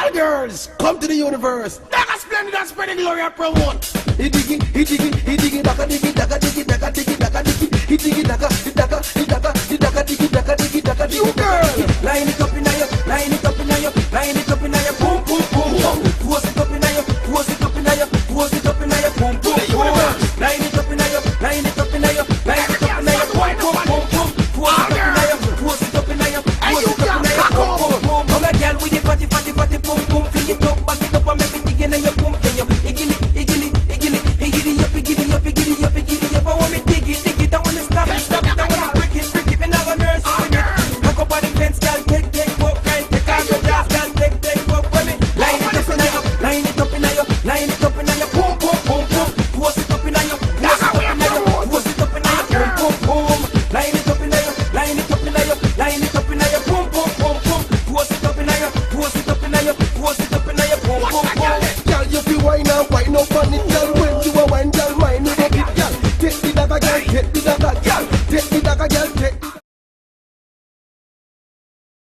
All girls, come to the universe. Dagger splendid and spread the glory and promote. He diggy, dagger diggy, dagger diggy, dagger diggy, dagger diggy. He diggy, dagger, dagger, dagger, dagger diggy, dagger diggy, dagger diggy. You girl, line it up in your, line it up in your, line it up in your, boom, boom, boom, boom. Force it up in your, force it up in your, force it up in your, boom, boom, boom. Line it up in your, line it up in your, line it up in your, boom, boom, boom, boom. Force it up in your, force it up in your, force it up in your, boom, boom, boom. Come on, girl, with the fatty, fatty, fatty, boom, boom. Fling it up, back it up, and make it dig in your boom, can you? Iggily, iggily, iggily, iggily up, iggily up, iggily up, iggily up. I want me dig it, I want to stop it, stop it. I want to break it, me now a nurse with it. Back up on the fence, girl, take, walk, right, take off your dress, girl, take, walk with me. Line it up in your, line it up in your, line it up in your, boom, boom, boom, boom. Force it up in your, force it up in your, force it up in your, boom, boom, boom. Line it up in your, line it up in your, line it up in your, boom, boom, boom, boom. Force it up in your, force it up in your, force it up in your, boom, boom, boom. Girl, you feel wine and wine up on it, girl. When you a wine, girl, mind me up it, girl. Take the dagger, girl, take the dagger, girl. Take the dagger, girl, take the